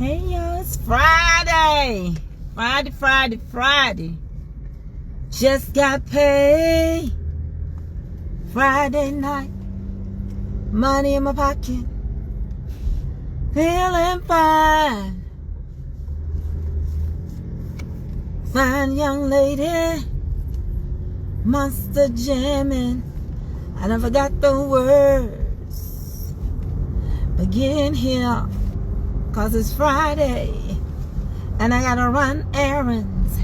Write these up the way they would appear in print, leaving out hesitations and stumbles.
Hey y'all, it's Friday. Friday. Just got paid. Friday night. Money in my pocket. Feeling fine. Fine young lady. Monster jamming. I never got the words. But getting here. 'Cause it's Friday. And I gotta run errands.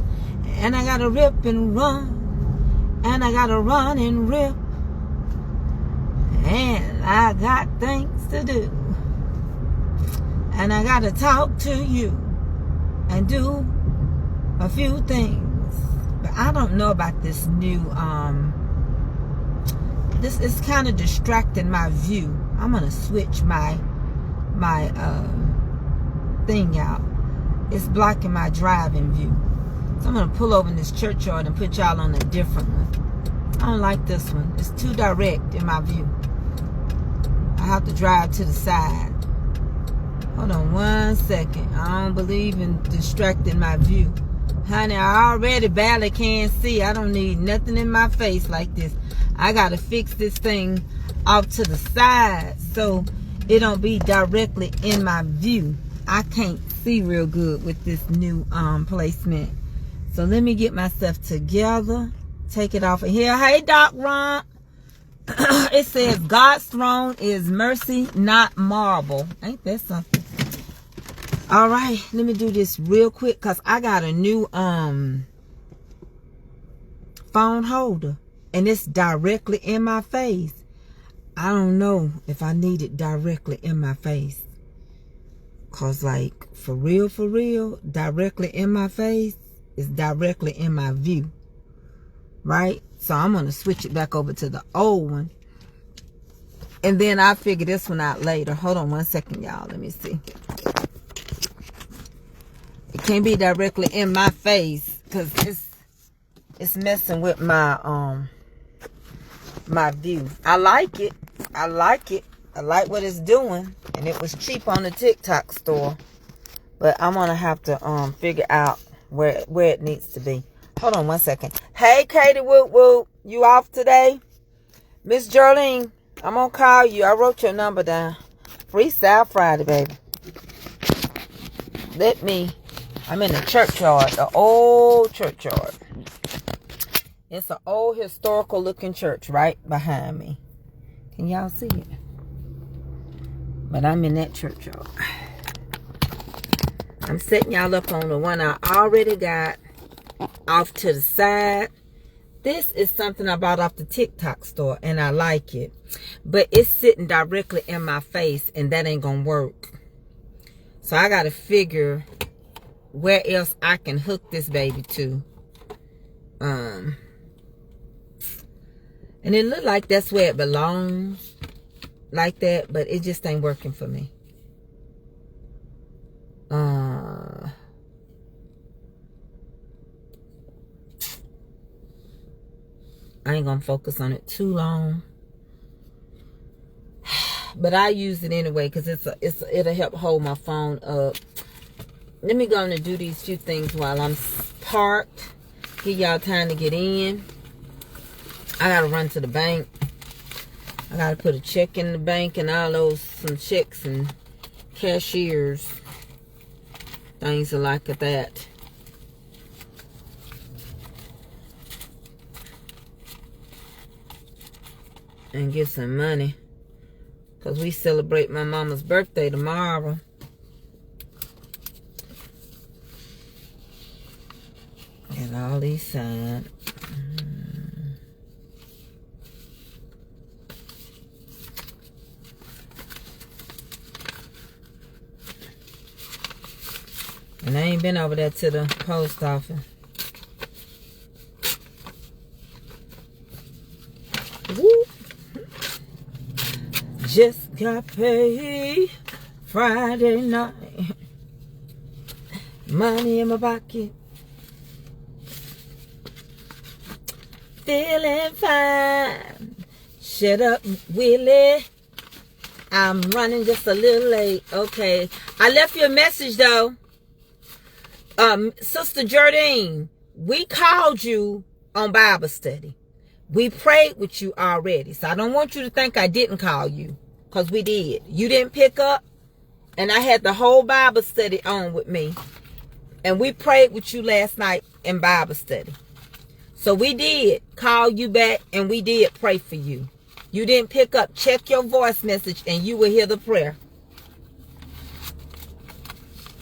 And I gotta rip and run. And I gotta run and rip. And I got things to do. And I gotta talk to you. And do a few things. But I don't know about this new, this is kind of distracting my view. I'm gonna switch my thing out. It's blocking my driving view. So I'm gonna pull over in this churchyard and put y'all on a different one. I don't like this one. It's too direct in my view. I have to drive to the side. Hold on 1 second. I don't believe in distracting my view. Honey, I already barely can see. I don't need nothing in my face like this. I gotta fix this thing off to the side so it don't be directly in my view. I can't see real good with this new placement. So let me get myself together. Take it off of here. Hey, Doc Ron. It says God's throne is mercy, not marble. Ain't that something? All right, let me do this real quick because I got a new phone holder. And it's directly in my face. I don't know if I need it directly in my face. Cause like, for real, directly in my face is directly in my view. Right? So I'm going to switch it back over to the old one. And then I'll figure this one out later. Hold on 1 second, y'all. Let me see. It can't be directly in my face. Cause it's messing with my my view. I like it. I like what it's doing. And it was cheap on the TikTok store. But I'm gonna have to figure out where it needs to be. Hold on 1 second. Hey Katie Woot Woot, you off today? Miss Gerlene, I'm gonna call you. I wrote your number down. Freestyle Friday, baby. I'm in the churchyard, the old churchyard. It's an old historical looking church right behind me. Can y'all see it? But I'm in that churchyard. I'm setting y'all up on the one I already got off to the side. This is something I bought off the TikTok store and I like it. But it's sitting directly in my face and that ain't gonna work. So I gotta figure where else I can hook this baby to. And it looked like that's where it belongs. Like that. But it just ain't working for me. I ain't gonna focus on it too long. But I use it anyway. Because it'll help hold my phone up. Let me go and do these few things while I'm parked. Give y'all time to get in. I gotta run to the bank. I gotta put a check in the bank and all those, some checks and cashiers. Things like that. And get some money. Because we celebrate my mama's birthday tomorrow. Get all these signed. And I ain't been over there to the post office. Woo. Just got paid Friday night. Money in my pocket. Feeling fine. Shut up, Willie. I'm running just a little late. Okay, I left you a message though. Sister Jardine, we called you on Bible study. We prayed with you already. So I don't want you to think I didn't call you, because we did. You didn't pick up, and I had the whole Bible study on with me. And we prayed with you last night in Bible study. So we did call you back, and we did pray for you. You didn't pick up. Check your voice message and you will hear the prayer.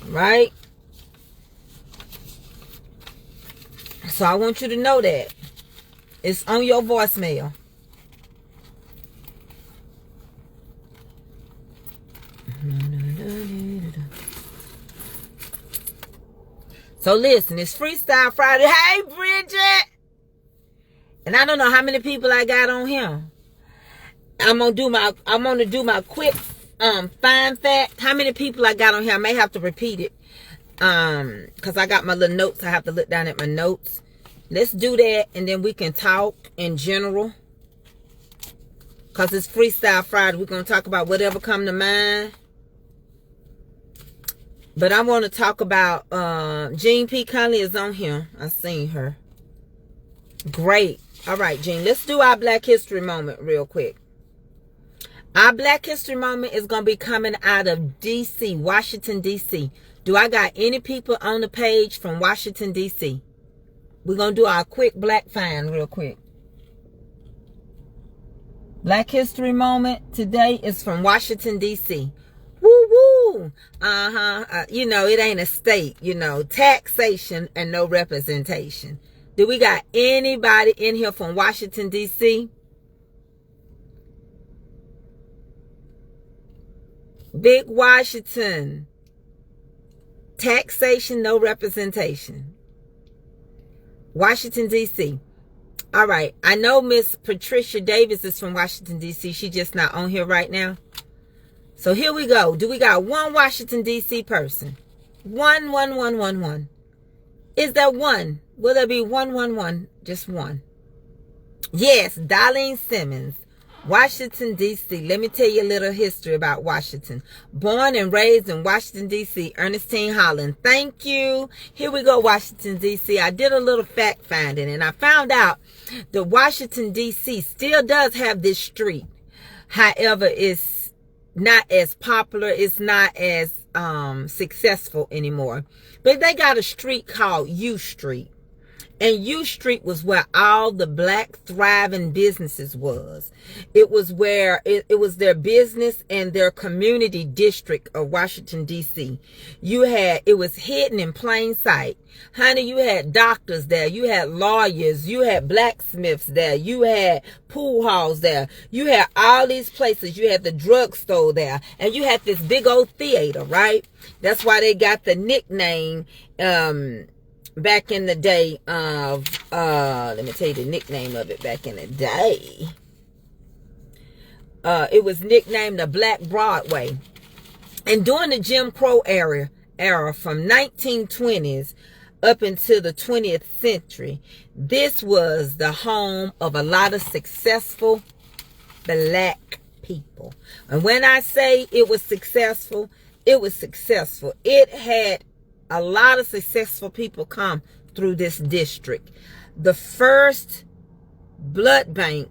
Right? So I want you to know that. It's on your voicemail. So listen, it's Freestyle Friday. Hey, Bridget! And I don't know how many people I got on here. I'm gonna do my quick fine fact. How many people I got on here? I may have to repeat it. Because I got my little notes. I have to look down at my notes. Let's do that, and then we can talk in general. Because it's Freestyle Friday. We're going to talk about whatever come to mind. But I want to talk about Jean P. Conley is on here. I seen her. Great. All right, Jean. Let's do our Black History Moment real quick. Our Black History Moment is going to be coming out of D.C., Washington, D.C. Do I got any people on the page from Washington, D.C.? We're going to do our quick black find real quick. Black History Moment today is from Washington, D.C. Woo-woo. You know, it ain't a state, you know. Taxation and no representation. Do we got anybody in here from Washington, D.C.? Big Washington. Taxation, no representation. Washington, D.C. All right. I know Miss Patricia Davis is from Washington, D.C. She's just not on here right now. So here we go. Do we got one Washington, D.C. person? One. Is there one? Will there be one? Just one. Yes, Darlene Simmons. Washington, D.C. Let me tell you a little history about Washington. Born and raised in Washington, D.C. Ernestine Holland. Thank you. Here we go, Washington, D.C. I did a little fact finding, and I found out that Washington, D.C. still does have this street. However, it's not as popular. It's not as successful anymore. But they got a street called U Street. And U Street was where all the black thriving businesses was. It was where it was their business and their community district of Washington, D.C. It was hidden in plain sight. Honey, you had doctors there. You had lawyers. You had blacksmiths there. You had pool halls there. You had all these places. You had the drugstore there. And you had this big old theater, right? That's why they got the nickname, back in the day of, let me tell you the nickname of it back in the day. It was nicknamed the Black Broadway. And during the Jim Crow era from 1920s up into the 20th century, this was the home of a lot of successful black people. And when I say it was successful, it was successful. It had a lot of successful people come through this district. The first blood bank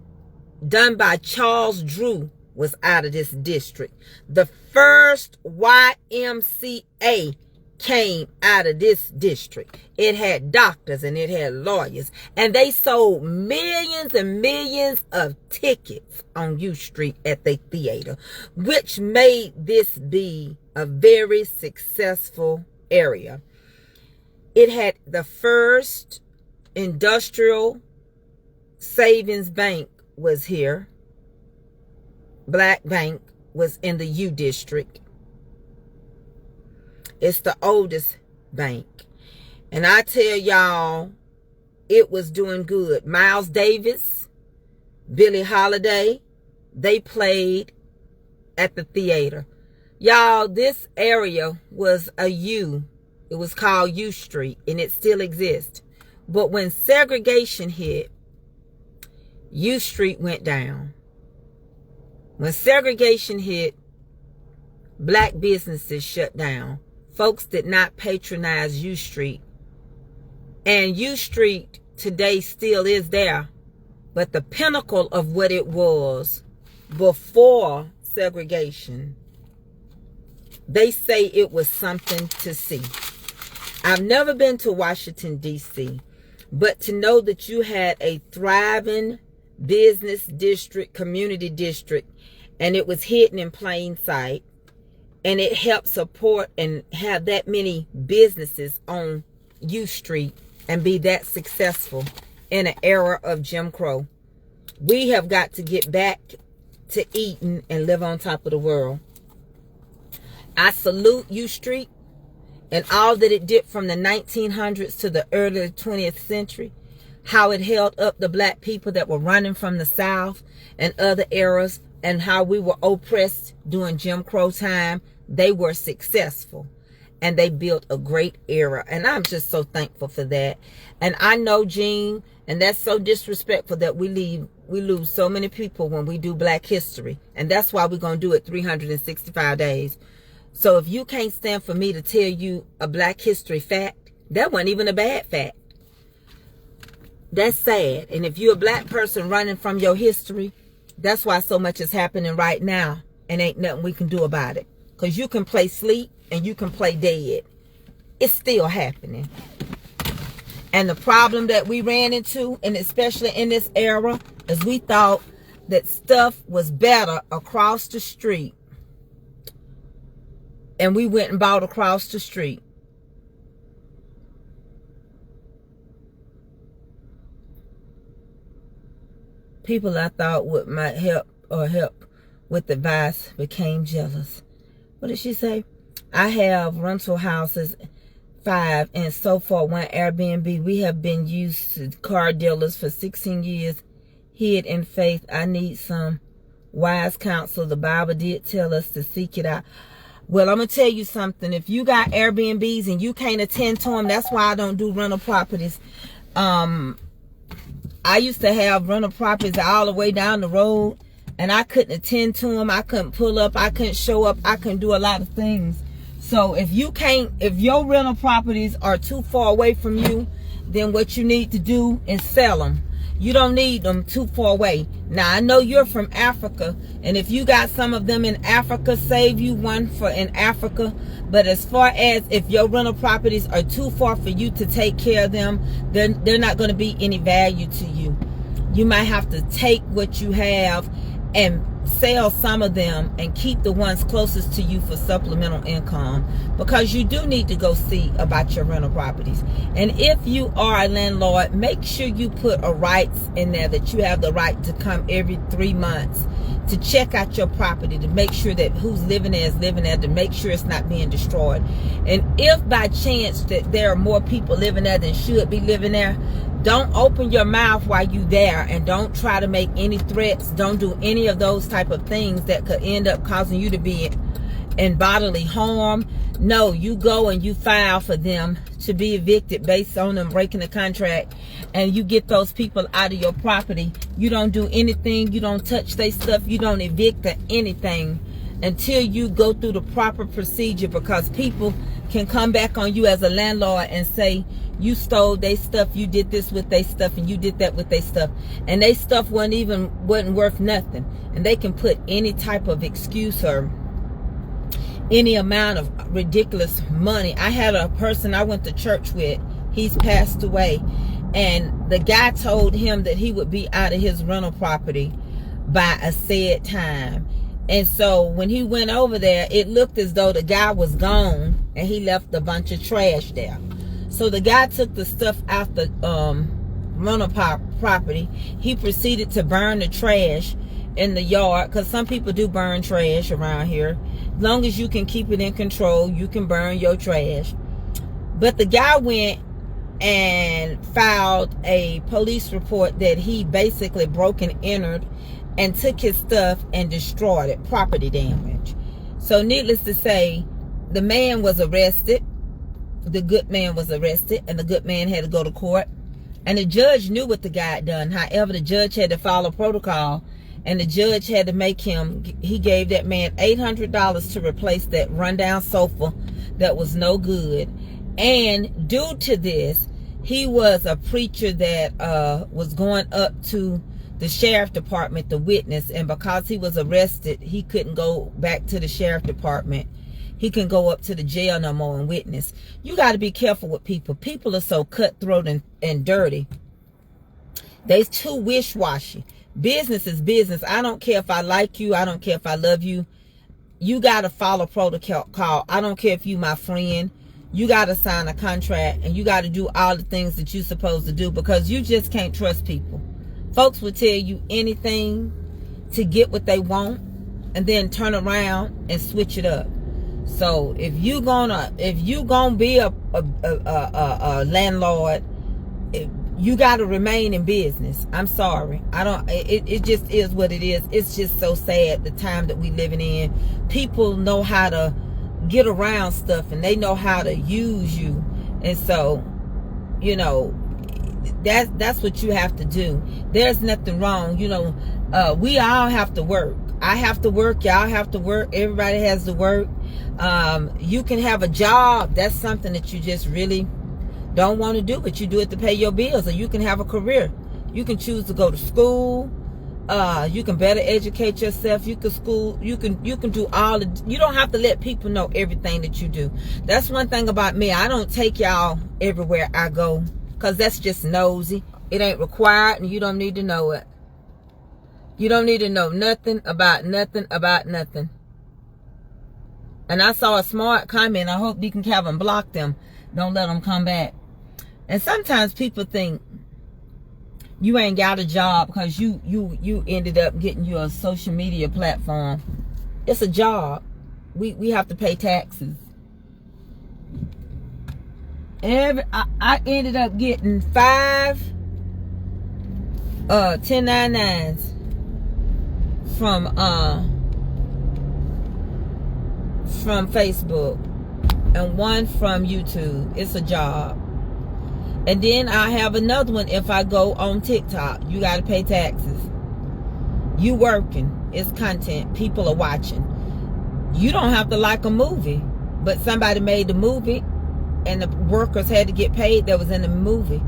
done by Charles Drew was out of this district. The first YMCA came out of this district. It had doctors and it had lawyers. And they sold millions and millions of tickets on U Street at the theater, which made this be a very successful area. It had the first industrial savings bank was here. Black bank was in the U district. It's the oldest bank. And I tell y'all, it was doing good. Miles Davis, Billie Holiday, they played at the theater. Y'all, this area was a U. It was called U Street, and it still exists. But when segregation hit, U Street went down. When segregation hit, black businesses shut down. Folks did not patronize U Street. And U Street today still is there. But the pinnacle of what it was before segregation, they say it was something to see. I've never been to Washington, D.C., but to know that you had a thriving business district, community district, and it was hidden in plain sight, and it helped support and have that many businesses on U Street and be that successful in an era of Jim Crow. We have got to get back to eating and live on top of the world. I salute U Street and all that it did from the 1900s to the early 20th century, how it held up the black people that were running from the South and other eras, and how we were oppressed during Jim Crow time. They were successful and they built a great era, and I'm just so thankful for that. And I know, Gene, and that's so disrespectful that we lose so many people when we do Black History, and that's why we're going to do it 365 days. So if you can't stand for me to tell you a Black History fact, that wasn't even a bad fact. That's sad. And if you're a black person running from your history, that's why so much is happening right now, and ain't nothing we can do about it. Because you can play sleep and you can play dead. It's still happening. And the problem that we ran into, and especially in this era, is we thought that stuff was better across the street. And we went and bought across the street. People I thought might help with advice became jealous. What did she say? I have rental houses, 5, and so far 1 Airbnb. We have been used to car dealers for 16 years. Hid in faith. I need some wise counsel. The Bible did tell us to seek it out. Well, I'm going to tell you something. If you got Airbnbs and you can't attend to them, that's why I don't do rental properties. I used to have rental properties all the way down the road, and I couldn't attend to them. I couldn't pull up. I couldn't show up. I couldn't do a lot of things. So if your rental properties are too far away from you, then what you need to do is sell them. You don't need them too far away. Now, I know you're from Africa, and if you got some of them in Africa, save you one for in Africa. But as far as if your rental properties are too far for you to take care of them, they're not going to be any value to you. You might have to take what you have and sell some of them and keep the ones closest to you for supplemental income, because you do need to go see about your rental properties. And if you are a landlord, make sure you put a rights in there that you have the right to come every 3 months to check out your property, to make sure that who's living there is living there, to make sure it's not being destroyed. And if by chance that there are more people living there than should be living there, don't open your mouth while you're there, and don't try to make any threats. Don't do any of those type of things that could end up causing you to be in bodily harm. No, you go and you file for them to be evicted based on them breaking the contract, and you get those people out of your property. You don't do anything. You don't touch their stuff. You don't evict or anything until you go through the proper procedure, because people can come back on you as a landlord and say, you stole their stuff, you did this with their stuff, and you did that with their stuff, and their stuff wasn't worth nothing. And they can put any type of excuse or any amount of ridiculous money. I had a person I went to church with, he's passed away, and the guy told him that he would be out of his rental property by a said time. And so when he went over there, it looked as though the guy was gone, and he left a bunch of trash there. So the guy took the stuff out the rental property. He proceeded to burn the trash in the yard, because some people do burn trash around here. As long as you can keep it in control, you can burn your trash. But the guy went and filed a police report that he basically broke and entered and took his stuff and destroyed it, property damage. So needless to say, the man was arrested. The good man was arrested, and the good man had to go to court. And the judge knew what the guy had done. However, the judge had to follow protocol And the judge had to make him, he gave that man $800 to replace that rundown sofa that was no good. And due to this, he was a preacher that was going up to the sheriff department to witness. And because he was arrested, he couldn't go back to the sheriff department. He can go up to the jail no more and witness. You got to be careful with people. People are so cutthroat and dirty. They're too wish-washy. Business is business. I don't care if I like you. I don't care if I love you. You got to follow protocol. I don't care if you my friend. You got to sign a contract, and you got to do all the things that you're supposed to do, because you just can't trust people. Folks will tell you anything to get what they want and then turn around and switch it up. So if you gonna be a landlord, you got to remain in business. I'm sorry. It just is what it is. It's just so sad the time that we living in. People know how to get around stuff, and they know how to use you. And so, you know, that's what you have to do. There's nothing wrong. You know, we all have to work. I have to work. Y'all have to work. Everybody has to work. You can have a job. That's something that you just really don't want to do, but you do it to pay your bills. Or you can have a career. You can choose to go to school. You can better educate yourself. You can do all the, you don't have to let people know everything that you do. That's one thing about me. I don't take y'all everywhere I go, because that's just nosy. It ain't required, and you don't need to know it. You don't need to know nothing about nothing about nothing. And I saw a smart comment. I hope Deacon Calvin blocked them. Don't let them come back. And sometimes people think you ain't got a job because you ended up getting you a social media platform. It's a job. We have to pay taxes. I ended up getting 5 1099s from Facebook and 1 from YouTube. It's a job. And then I have another one if I go on TikTok. You got to pay taxes. You working. It's content. People are watching. You don't have to like a movie, but somebody made the movie and the workers had to get paid that was in the movie.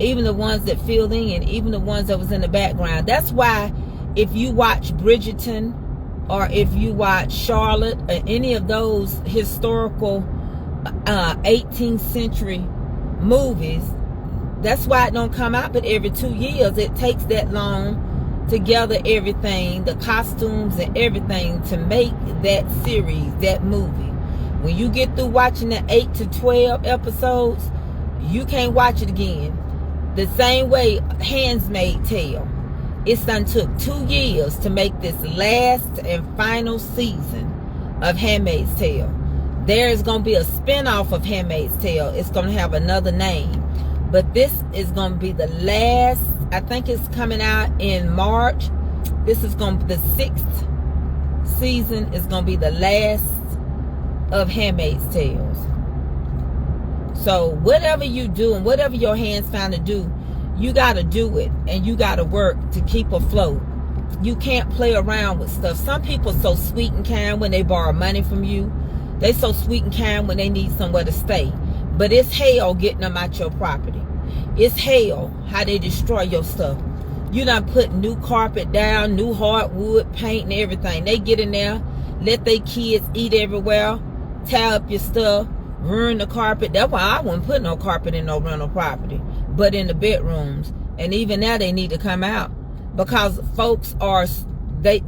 Even the ones that filled in, even the ones that was in the background. That's why if you watch Bridgerton, or if you watch Charlotte, or any of those historical 18th century movies, that's why it don't come out but every 2 years. It takes that long to gather everything, the costumes and everything, to make that series, that movie. When you get through watching the 8 to 12 episodes, you can't watch it again. The same way Handmaid's Tale. It done took 2 years to make this last and final season of Handmaid's Tale. There is going to be a spinoff of Handmaid's Tale. It's going to have another name. But this is going to be the last. I think it's coming out in March. This is going to be the 6th season. Is going to be the last of Handmaid's Tales. So whatever you do and whatever your hands find to do, you got to do it. And you got to work to keep afloat. You can't play around with stuff. Some people are so sweet and kind when they borrow money from you. They so sweet and kind when they need somewhere to stay. But it's hell getting them out your property. It's hell how they destroy your stuff. You done put new carpet down, new hardwood, paint and everything. They get in there, let their kids eat everywhere, tear up your stuff, ruin the carpet. That's why I wouldn't put no carpet in no rental property, but in the bedrooms. And even now they need to come out, because folks are, they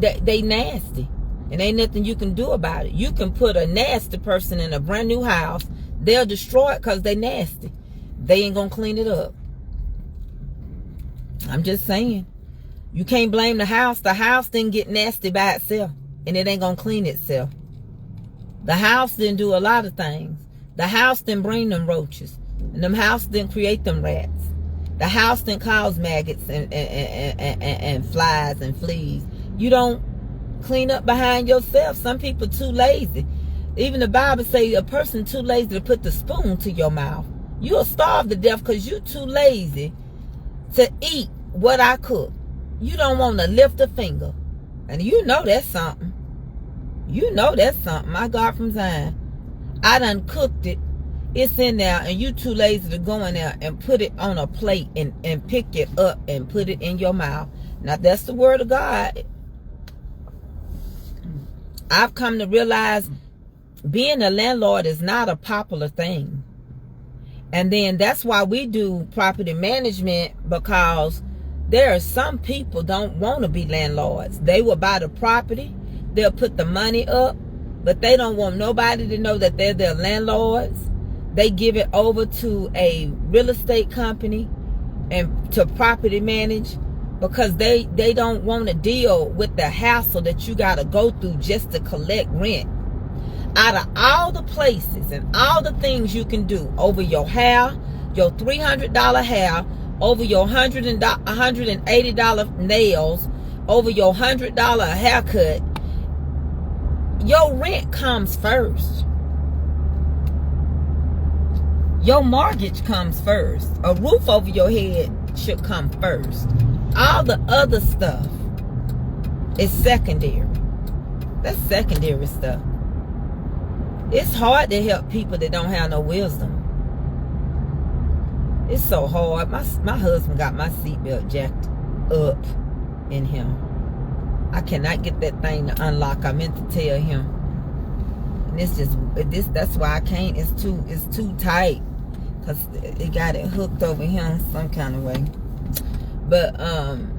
nasty. And ain't nothing you can do about it. You can put a nasty person in a brand new house. They'll destroy it because they nasty. They ain't going to clean it up. I'm just saying. You can't blame the house. The house didn't get nasty by itself. And it ain't going to clean itself. The house didn't do a lot of things. The house didn't bring them roaches. And them house didn't create them rats. The house didn't cause maggots and flies and fleas. You don't clean up behind yourself. Some people too lazy. Even the Bible say a person too lazy to put the spoon to your mouth. You'll starve to death because you too lazy to eat what I cook. You don't want to lift a finger. And you know that's something. You know that's something. My God from Zion. I done cooked it. It's in there, and you too lazy to go in there and put it on a plate and pick it up and put it in your mouth. Now, that's the word of God. I've come to realize being a landlord is not a popular thing. And then that's why we do property management, because there are some people don't want to be landlords. They will buy the property, they'll put the money up, but they don't want nobody to know that they're their landlords. They give it over to a real estate company and to property manage, because they don't want to deal with the hassle that you got to go through just to collect rent. Out of all the places and all the things you can do over your hair, your $300 hair, over your $180 nails, over your $100 haircut, your rent comes first. Your mortgage comes first. A roof over your head should come first. All the other stuff is secondary. That's secondary stuff. It's hard to help people that don't have no wisdom. It's so hard. My husband got my seatbelt jacked up in him. I cannot get that thing to unlock. I meant to tell him. And it's just that's why I can't. It's too tight. Cause it got it hooked over here some kind of way. But I'm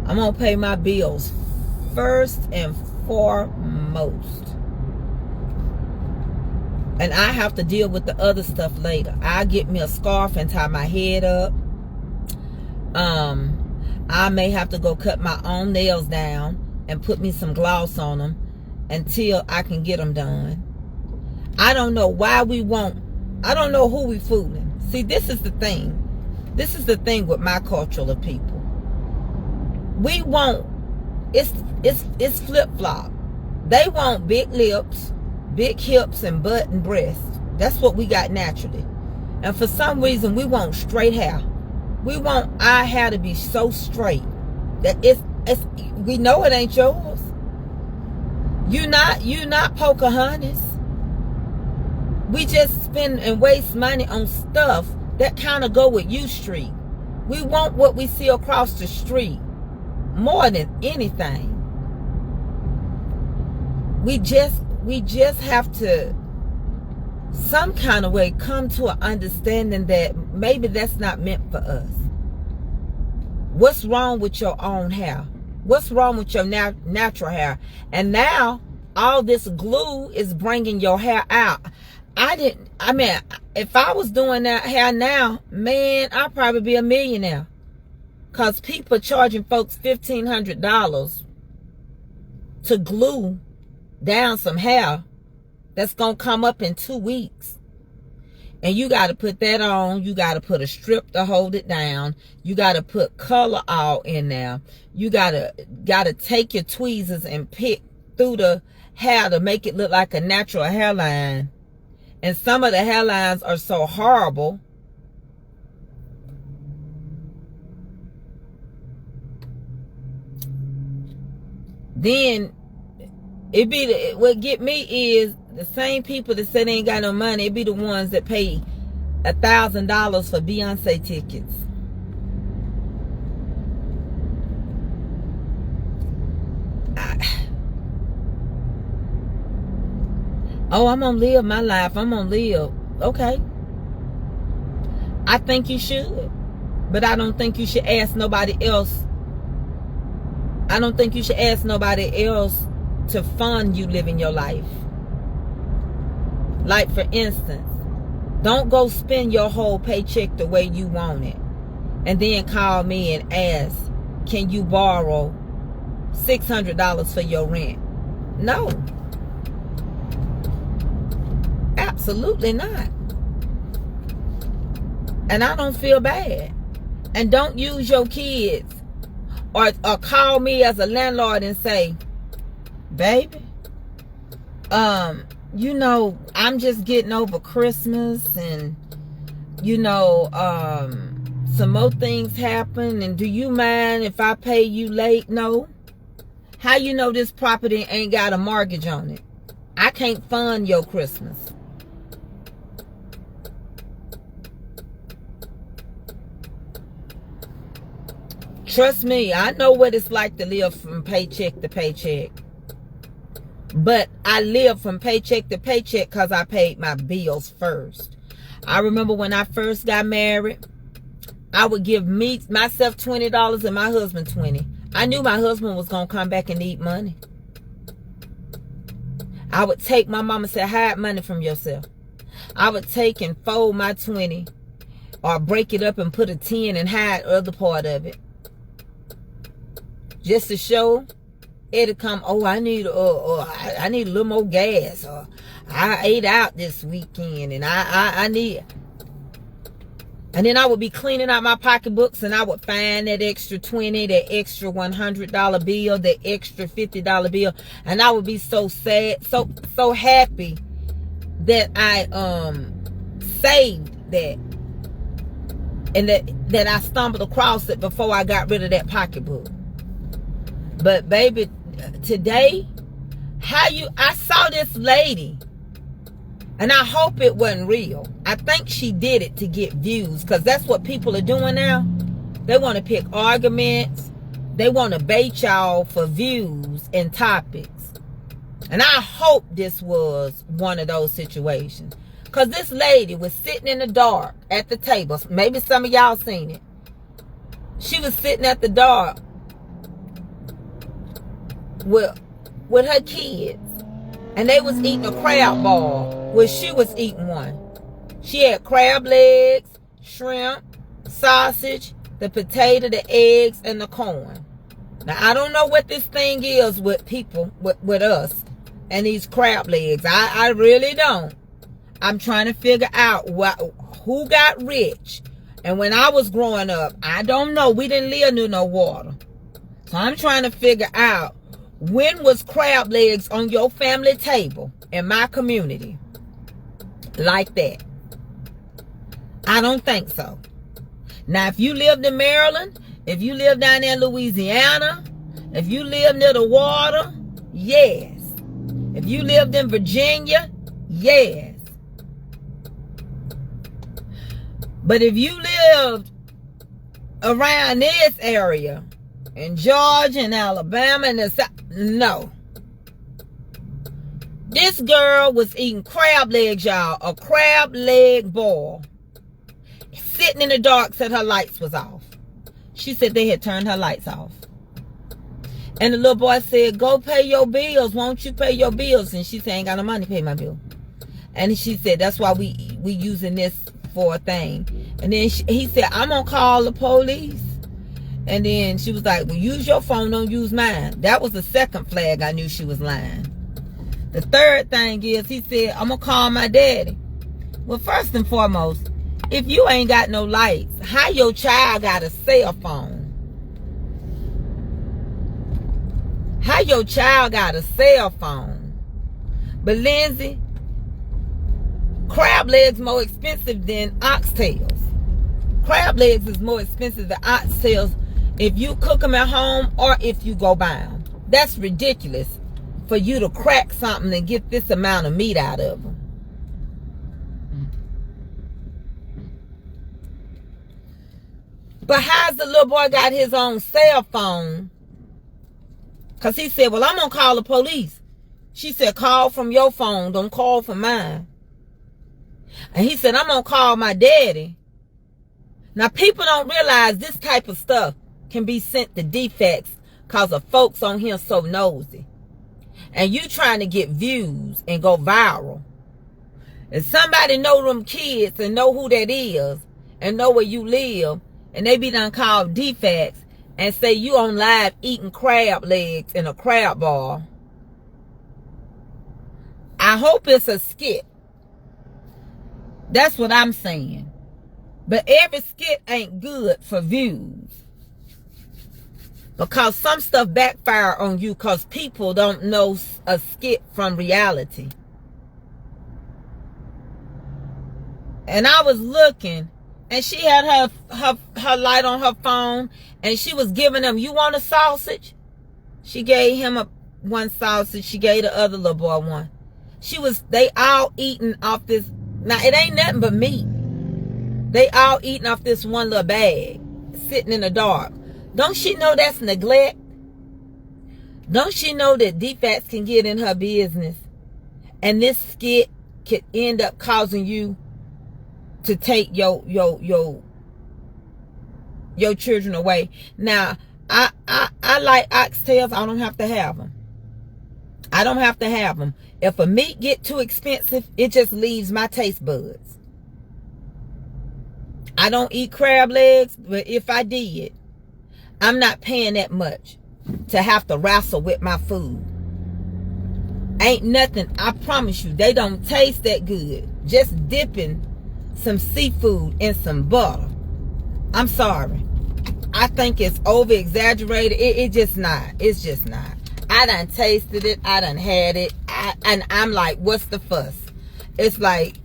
gonna pay my bills first and foremost, and I have to deal with the other stuff later. I get me a scarf and tie my head up. I may have to go cut my own nails down and put me some gloss on them until I can get them done. I don't know why we won't. I don't know who we fooling. See, this is the thing. This is the thing with my culture of people. We won't. It's flip-flop. They want big lips, big hips, and butt and breasts. That's what we got naturally. And for some reason, we want straight hair. We want our hair to be so straight that we know it ain't yours. You not Pocahontas. We just spend and waste money on stuff that kind of go with U Street. We want what we see across the street more than anything. We just have to some kind of way come to an understanding that maybe that's not meant for us. What's wrong with your own hair? What's wrong with your natural hair? And now all this glue is bringing your hair out. If I was doing that hair now, man, I'd probably be a millionaire. Because people charging folks $1,500 to glue down some hair that's going to come up in 2 weeks. And you got to put that on. You got to put a strip to hold it down. You got to put color all in there. You got to take your tweezers and pick through the hair to make it look like a natural hairline. And some of the hairlines are so horrible. Then what get me is the same people that say they ain't got no money. It be the ones that pay $1,000 for Beyonce tickets. I'm gonna live my life. I'm gonna live. Okay. I think you should. But I don't think you should ask nobody else. I don't think you should ask nobody else to fund you living your life. Like, for instance, don't go spend your whole paycheck the way you want it and then call me and ask, can you borrow $600 for your rent? No. Absolutely not. And I don't feel bad. And don't use your kids or call me as a landlord and say, baby, you know, I'm just getting over Christmas, and you know, some more things happen, and do you mind if I pay you late? No. How you know this property ain't got a mortgage on it? I can't fund your Christmas. Trust me, I know what it's like to live from paycheck to paycheck. But I live from paycheck to paycheck because I paid my bills first. I remember when I first got married, I would give myself $20 and my husband $20. I knew my husband was going to come back and need money. I would take, my mama said, hide money from yourself. I would take and fold my 20 or break it up and put a 10 and hide the other part of it. Just to show it'll come, oh, I need a little more gas, or I ate out this weekend and I need. And then I would be cleaning out my pocketbooks and I would find that extra 20, that extra $100 bill, that extra $50 bill, and I would be so sad, so happy that I saved that, and that I stumbled across it before I got rid of that pocketbook. But baby, today, I saw this lady, and I hope it wasn't real. I think she did it to get views, because that's what people are doing now. They want to pick arguments. They want to bait y'all for views and topics. And I hope this was one of those situations, because this lady was sitting in the dark at the table. Maybe some of y'all seen it. She was sitting at the dark with her kids, and they was eating a crab ball where she was eating one. She had crab legs, shrimp, sausage, the potato, the eggs, and the corn. Now, I don't know what this thing is with people, with us, and these crab legs. I really don't. I'm trying to figure out who got rich. And when I was growing up, I don't know. We didn't live near no water. So I'm trying to figure out, when was crab legs on your family table in my community like that? I don't think so. Now, if you lived in Maryland, if you lived down there in Louisiana, if you lived near the water, yes. If you lived in Virginia, yes. But if you lived around this area, in Georgia and Alabama and the South, no. This girl was eating crab legs, y'all. A crab leg ball. Sitting in the dark, said her lights was off. She said they had turned her lights off. And the little boy said, go pay your bills. Won't you pay your bills? And she said, I ain't got no money to pay my bill. And she said, that's why we using this for a thing. And then he said, I'm going to call the police. And then she was like, well, use your phone, don't use mine. That was the second flag I knew she was lying. The third thing is, he said, I'm going to call my daddy. Well, first and foremost, if you ain't got no lights, how your child got a cell phone? How your child got a cell phone? But Lindsay, crab legs more expensive than oxtails. Crab legs is more expensive than oxtails if you cook them at home or if you go buy them. That's ridiculous for you to crack something and get this amount of meat out of them. But how's the little boy got his own cell phone? Because he said, well, I'm going to call the police. She said, call from your phone. Don't call from mine. And he said, I'm going to call my daddy. Now, people don't realize this type of stuff can be sent to defects because of folks on here so nosy. And you trying to get views and go viral. If somebody know them kids and know who that is and know where you live, and they be done called defects and say you on live eating crab legs in a crab bar, I hope it's a skit. That's what I'm saying. But every skit ain't good for views. Because some stuff backfire on you because people don't know a skit from reality. And I was looking and she had her light on her phone, and she was giving him, you want a sausage? She gave him one sausage. She gave the other little boy one. They all eating off this. Now, it ain't nothing but meat. They all eating off this one little bag, sitting in the dark. Don't she know that's neglect? Don't she know that defects can get in her business? And this skit could end up causing you to take your children away. Now, I like oxtails. I don't have to have them. I don't have to have them. If a meat get too expensive, it just leaves my taste buds. I don't eat crab legs, but if I did, I'm not paying that much to have to wrestle with my food. Ain't nothing, I promise you, they don't taste that good. Just dipping some seafood in some butter. I'm sorry. I think it's over exaggerated. It's just not. It's just not. I done tasted it. I done had it. And I'm like, what's the fuss? It's like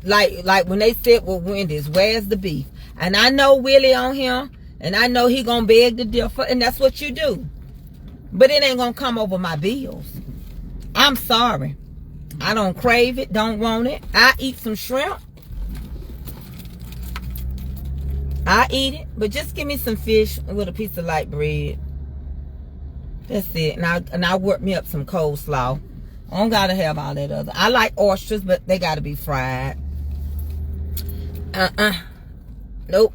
when they said, well, Wendy's, where's the beef? And I know Willie on him, and I know he gonna beg to differ, and that's what you do. But it ain't gonna come over my bills. I'm sorry. I don't crave it, don't want it. I eat some shrimp. I eat it, but just give me some fish with a piece of light bread. That's it. And I work me up some coleslaw. I don't gotta have all that other. I like oysters, but they gotta be fried. Nope.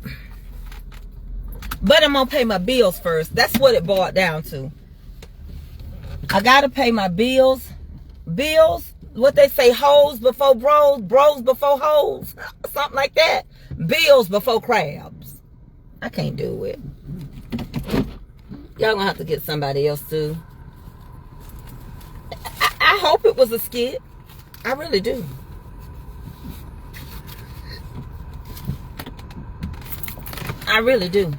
But I'm gonna pay my bills first. That's what it boiled down to. I gotta pay my bills. Bills, what they say, hoes before bros, bros before hoes. Something like that. Bills before crabs. I can't do it. Y'all gonna have to get somebody else too. I hope it was a skit. I really do. I really do.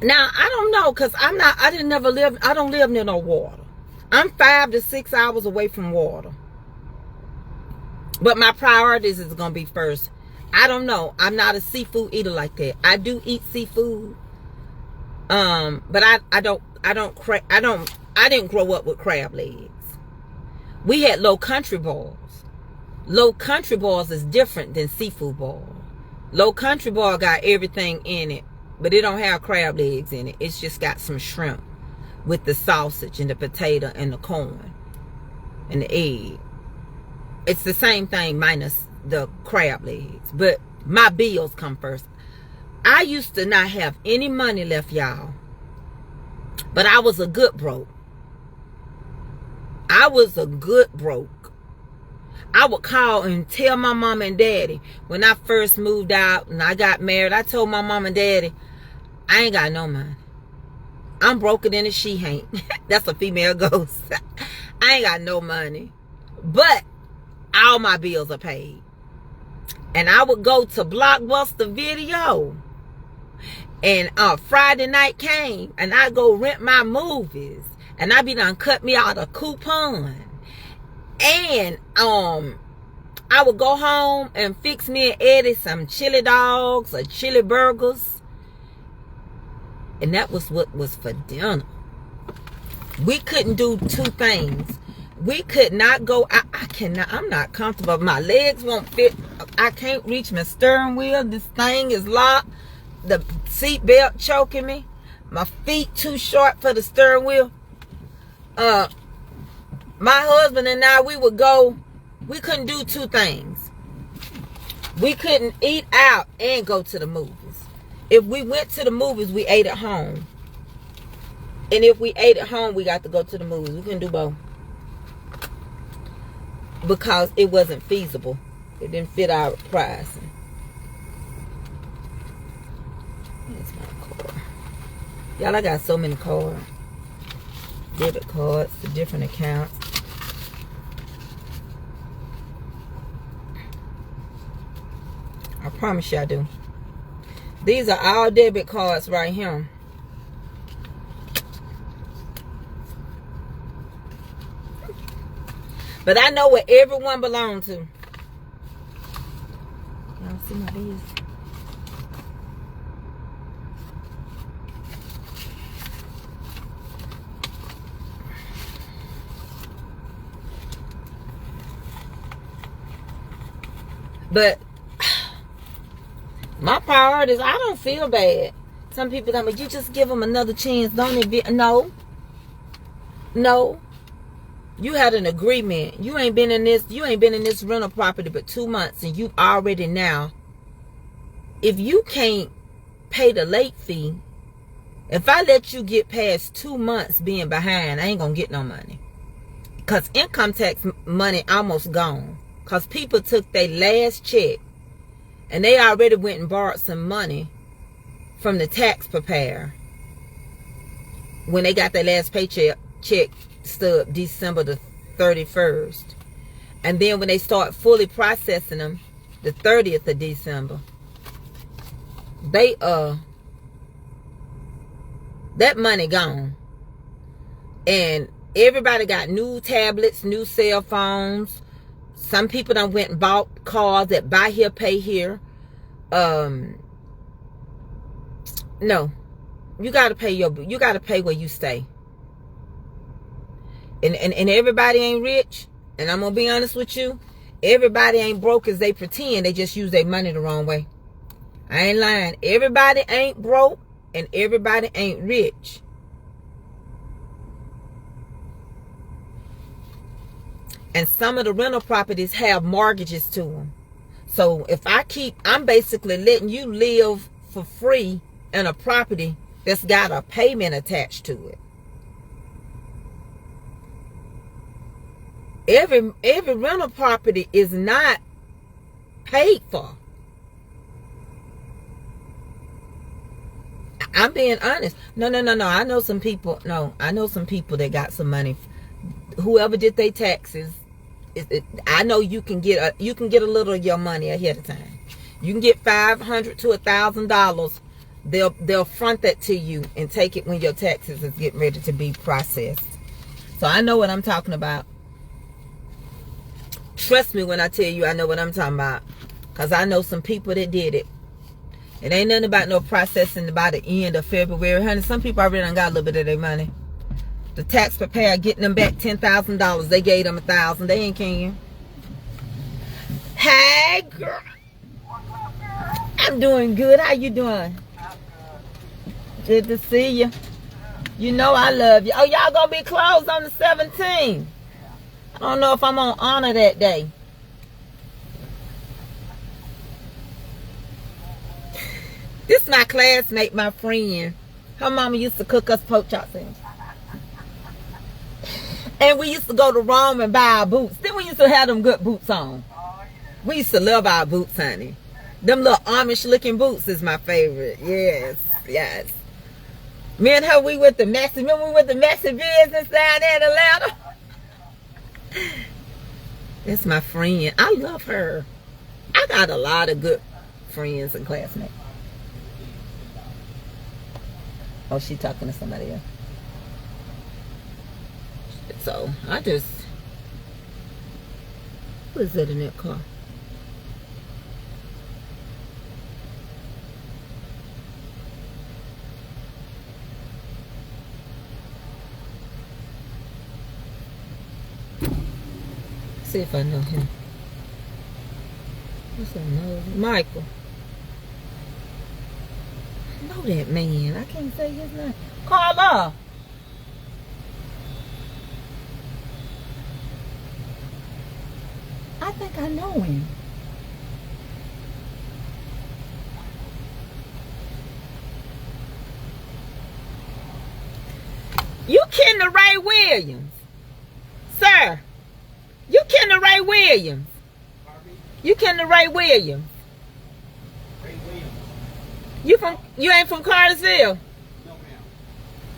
Now, I don't know, because I don't live near no water. I'm 5 to 6 hours away from water. But my priorities is going to be first. I don't know. I'm not a seafood eater like that. I do eat seafood. But I didn't grow up with crab legs. We had low country balls. Low country balls is different than seafood ball. Low country ball got everything in it, but it don't have crab legs in it. It's just got some shrimp with the sausage and the potato and the corn and the egg. It's the same thing minus the crab legs. But my bills come first. I used to not have any money left, y'all. But I was a good broke. I was a good broke. I would call and tell my mom and daddy when I first moved out and I got married. I told my mom and daddy, I ain't got no money. I'm broker than a she ain't. That's a female ghost. I ain't got no money. But all my bills are paid. And I would go to Blockbuster Video. And Friday night came and I go rent my movies. And I be done cut me out a coupon. And I would go home and fix me and Eddie some chili dogs or chili burgers. And that was what was for dinner. We couldn't do two things. We could not go. I cannot. I'm not comfortable. My legs won't fit. I can't reach my steering wheel. This thing is locked. The seat belt choking me. My feet too short for the steering wheel. My husband and I, we would go. We couldn't do two things. We couldn't eat out and go to the movies. If we went to the movies, we ate at home. And if we ate at home, we got to go to the movies. We couldn't do both. Because it wasn't feasible. It didn't fit our pricing. That's my card. Y'all, I got so many cards. Debit cards to different accounts. I promise you I do. These are all debit cards right here. But I know what everyone belongs to. See my business. But my priorities, I don't feel bad. Some people tell me, you just give them another chance, don't it? Be no. You had an agreement. You ain't been in this rental property but 2 months, and you already now. If you can't pay the late fee, if I let you get past 2 months being behind, I ain't gonna get no money. Because income tax money almost gone. Because people took their last check and they already went and borrowed some money from the tax preparer when they got their last paycheck stub December the 31st. And then when they start fully processing them the 30th of December, they that money gone. And everybody got new tablets, new cell phones. Some people done went and bought cars that buy here, pay here. No. You gotta pay where you stay. And everybody ain't rich. And I'm gonna be honest with you. Everybody ain't broke as they pretend. They just use their money the wrong way. I ain't lying. Everybody ain't broke and everybody ain't rich. And some of the rental properties have mortgages to them. So if I'm basically letting you live for free in a property that's got a payment attached to it. Every rental property is not paid for. I'm being honest. No. I know some people that got some money. Whoever did their taxes, I know you can get a little of your money ahead of time. You can get $500 to $1,000. They'll front that to you and take it when your taxes is getting ready to be processed. So I know what I'm talking about. Trust me when I tell you I know what I'm talking about, because I know some people that did it. It ain't nothing about no processing by the end of February, honey. Some people already done got a little bit of their money. The tax preparer getting them back $10,000. They gave them $1,000. They ain't can. Hey, girl. I'm doing good. How you doing? Good to see you. You know I love you. Oh, y'all gonna be closed on the 17th. I don't know if I'm on honor that day. This is my classmate, my friend. Her mama used to cook us pork chop sandwiches. And we used to go to Rome and buy our boots. Then we used to have them good boots on. We used to love our boots, honey. Them little Amish looking boots is my favorite. Yes. Me and her, we went to Messy. Remember we went to Messy Business down there in Atlanta? That's my friend. I love her. I got a lot of good friends and classmates. Oh, she talking to somebody else. So, who is that in that car? See if I know him. What's that name? Michael. I know that man. I can't say his name. Carla. I think I know him. You Kendra Ray Williams. Sir. You Kendra Ray Williams. You Kendra Ray Williams. You ain't from Cartersville? No, ma'am.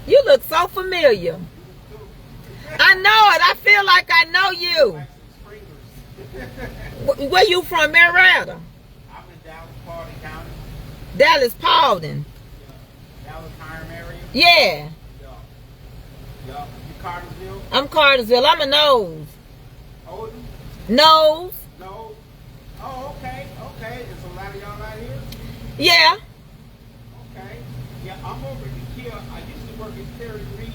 You look so familiar. I know it. I feel like I know you. Where you from, Marietta? I'm in Dallas, Paulding County. Dallas, Paulding. Yeah. Dallas, Hiram area? Yeah. You Cartersville? I'm Cartersville. I'm a Nose. Oldham? Nose. Oh, okay. There's a lot of y'all Yeah. Okay. Yeah, I'm over at Kia. I used to work at Terry Reed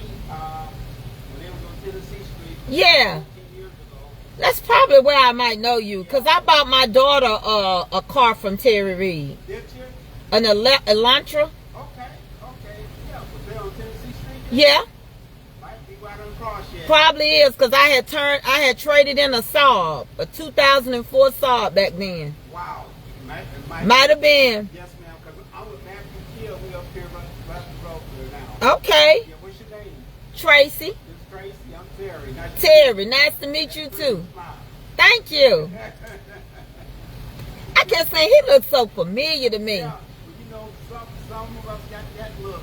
when they was on Tennessee Street. Yeah. 14 years ago. That's probably where I might know you. Because I bought my daughter a car from Terry Reed. Did you? An Elantra. Okay. Okay. Yeah. Was they on Tennessee Street? Yeah. Might be right on the cross yet. Probably is, because I had traded in a Saab, a 2004 Saab back then. Wow. Might have been. Yes, ma'am, because I'm with Matthew Kill. We up here right the road there now. Okay. Yeah, what's your name? Tracy. It's Tracy. I'm Terry. Terry, nice to meet you too. Thank you. I can't say he looks so familiar to me. Yeah, well, you know, some of us got that look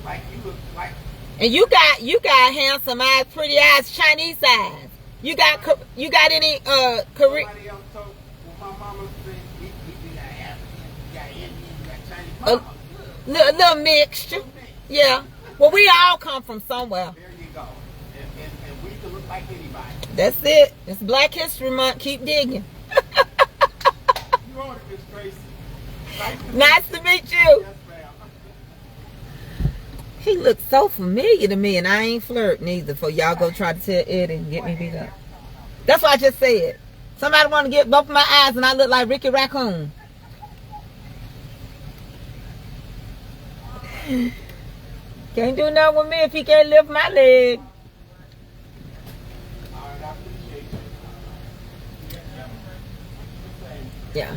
like you look like. And you got handsome eyes, pretty eyes, Chinese eyes. You got any Korean? Somebody else told, well, my mama said we got African, we got Indian, we got Chinese. Mama, little mixture. Yeah. Well, we all come from somewhere. there you go. And we can look like anybody. That's it. It's Black History Month. Keep digging. You ordered Miss Tracy. Nice to meet you. Yes, ma'am. He looks so familiar to me, and I ain't flirting either. For y'all go try to tell Eddie and get me beat up. That's what I just said. Somebody want to get both of my eyes, and I look like Ricky Raccoon. Can't do nothing with me if he can't lift my leg. Yeah.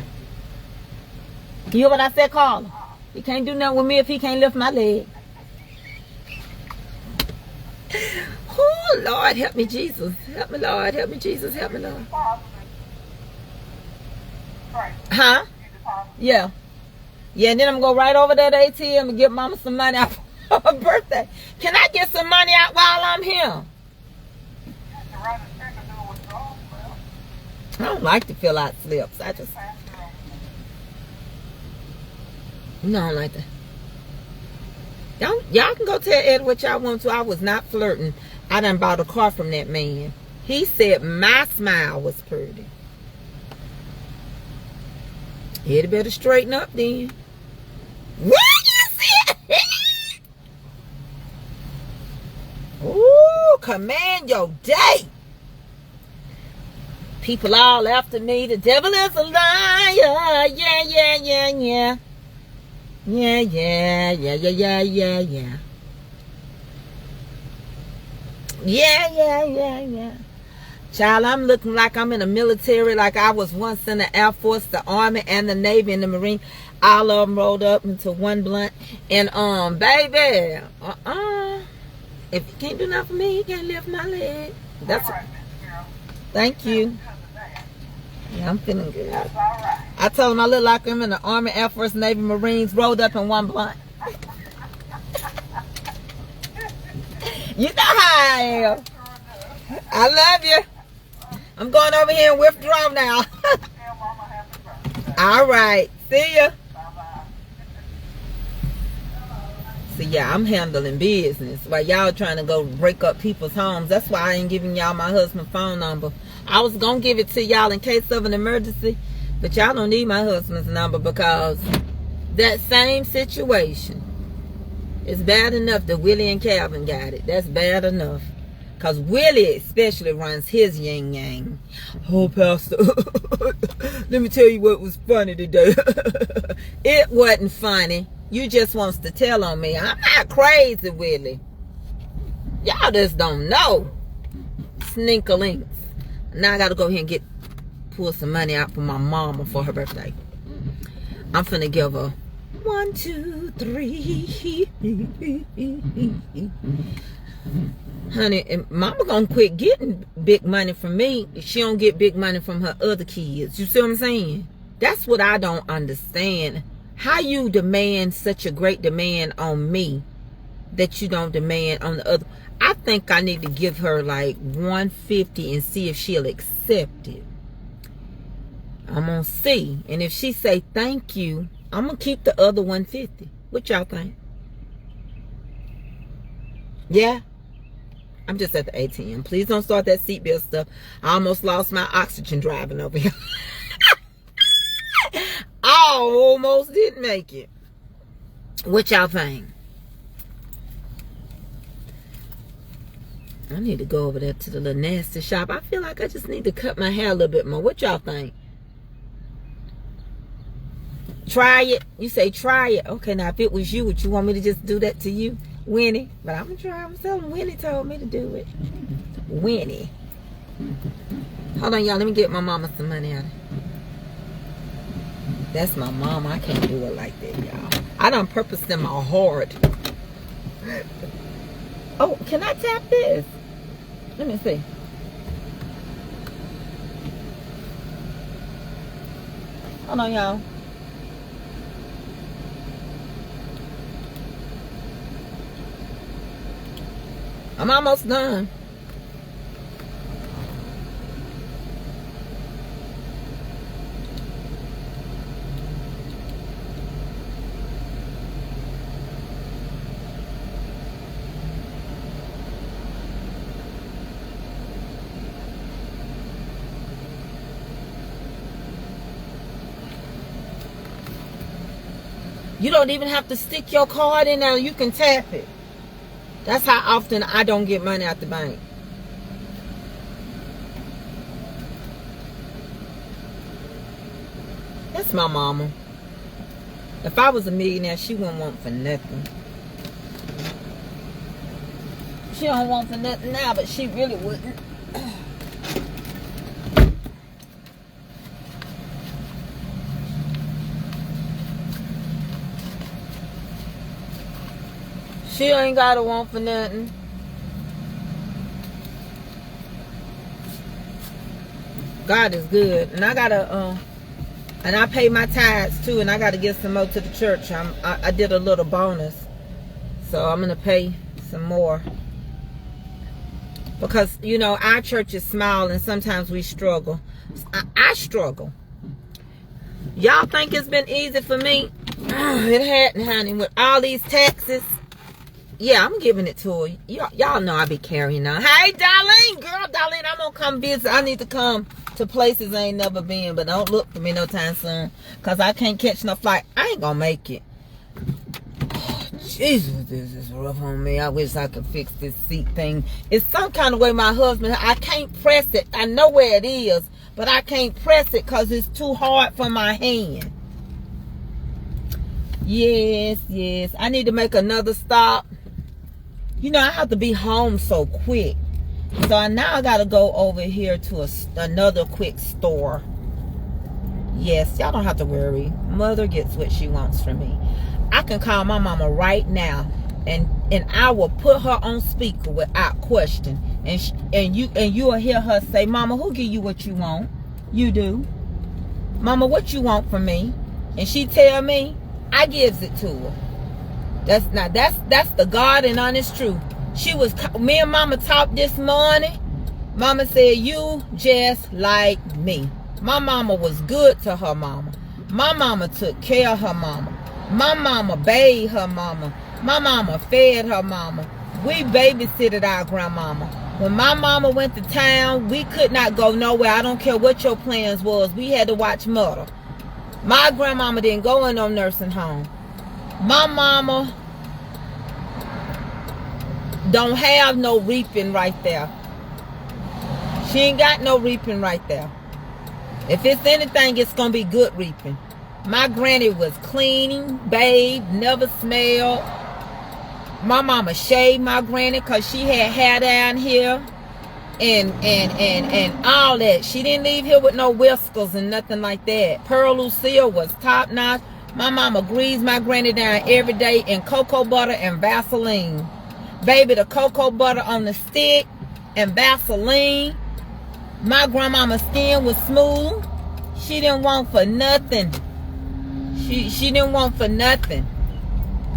You hear what I said, Carla? He can't do nothing with me if he can't lift my leg. Oh, Lord, help me, Jesus. Help me, Lord. Help me, Jesus. Help me, Lord. Huh? Yeah. Yeah, and then I'm going to go right over there to ATM and get Mama some money out for her birthday. Can I get some money out while I'm here? I don't like to fill out slips. I just... No, I don't like that. Y'all can go tell Ed what y'all want to. I was not flirting. I done bought a car from that man. He said my smile was pretty. He'd better straighten up then. What you see? Ooh, command your day. People all after me. The devil is a liar. Yeah, yeah, yeah, yeah. Yeah, yeah, yeah, yeah, yeah, yeah, yeah. Yeah, yeah, yeah, yeah. Child, I'm looking like I'm in the military, like I was once in the Air Force, the Army, and the Navy, and the Marine. All of them rolled up into one blunt. And, baby, if you can't do nothing for me, you can't lift my leg. That's all right, thank you. Yeah, I'm feeling good. That's all right. I told him I look like I'm in the Army, Air Force, Navy, Marines, rolled up in one blunt. You know how I am. I love you. I'm going over here and withdraw now. All right. See ya. See, yeah, I'm handling business while y'all trying to go break up people's homes. That's why I ain't giving y'all my husband's phone number. I was going to give it to y'all in case of an emergency, but y'all don't need my husband's number because that same situation is bad enough that Willie and Calvin got it. That's bad enough. Because Willie especially runs his yin yang. Oh, Pastor, let me tell you what was funny today. It wasn't funny. You just wants to tell on me. I'm not crazy, Willie. Y'all just don't know. Sninkerlinks. Now I got to go here and pull some money out for my mama for her birthday. I'm finna give her 1, 2, 3. Honey, and mama gonna quit getting big money from me if she don't get big money from her other kids. You see what I'm saying? That's what I don't understand. How you demand such a great demand on me that you don't demand on the other. I think I need to give her like 150 and see if she'll accept it. I'm gonna see. And if she say thank you, I'm gonna keep the other 150. What y'all think? Yeah? I'm just at the ATM. Please don't start that seatbelt stuff. I almost lost my oxygen driving over here. almost didn't make it. What y'all think? I need to go over there to the little nasty shop. I feel like I just need to cut my hair a little bit more. What y'all think? Try it. You say try it. Okay, now if it was you, would you want me to just do that to you? Winnie. But I'm going to try. I'm telling Winnie told me to do it. Winnie. Hold on, y'all. Let me get my mama some money out of it. That's my mama. I can't do it like that, y'all. I done purposed in my heart. Oh, can I tap this? Let me see. Hold on, y'all. I'm almost done. You don't even have to stick your card in there. You can tap it. That's how often I don't get money out the bank. That's my mama. If I was a millionaire, she wouldn't want for nothing. She don't want for nothing now, but she really wouldn't. She ain't gotta want for nothing. God is good. And I gotta and I pay my tithes too, and I gotta get some more to the church. I did a little bonus. So I'm gonna pay some more. Because, you know, our church is small and sometimes we struggle. I struggle. Y'all think it's been easy for me? It hadn't, honey. With all these taxes. Yeah, I'm giving it to her. Y'all know I be carrying on. Hey, Darlene, girl, Darlene, I'm gonna come visit. I need to come to places I ain't never been, but don't look for me no time soon, cause I can't catch no flight. I ain't gonna make it. Oh, Jesus, this is rough on me. I wish I could fix this seat thing. It's some kind of way my husband. I can't press it. I know where it is, but I can't press it cause it's too hard for my hand. Yes. I need to make another stop. You know, I have to be home so quick. So now I got to go over here to another quick store. Yes, y'all don't have to worry. Mother gets what she wants from me. I can call my mama right now. And I will put her on speaker without question. And you'll hear her say, Mama, who give you what you want? You do. Mama, what you want from me? And she tell me, I gives it to her. That's the God and honest truth. Me and Mama talked this morning. Mama said, you just like me. My mama was good to her mama. My mama took care of her mama. My mama bathed her mama. My mama fed her mama. We babysitted our grandmama. When my mama went to town, we could not go nowhere. I don't care what your plans was. We had to watch mother. My grandmama didn't go in no nursing home. My mama don't have no reaping right there. She ain't got no reaping right there. If it's anything, it's going to be good reaping. My granny was cleaning, bathed, never smelled. My mama shaved my granny because she had hair down here and all that. She didn't leave here with no whiskers and nothing like that. Pearl Lucille was top notch. My mama greased my granny down every day in cocoa butter and Vaseline. Baby, the cocoa butter on the stick and Vaseline. My grandmama's skin was smooth. She didn't want for nothing. She didn't want for nothing.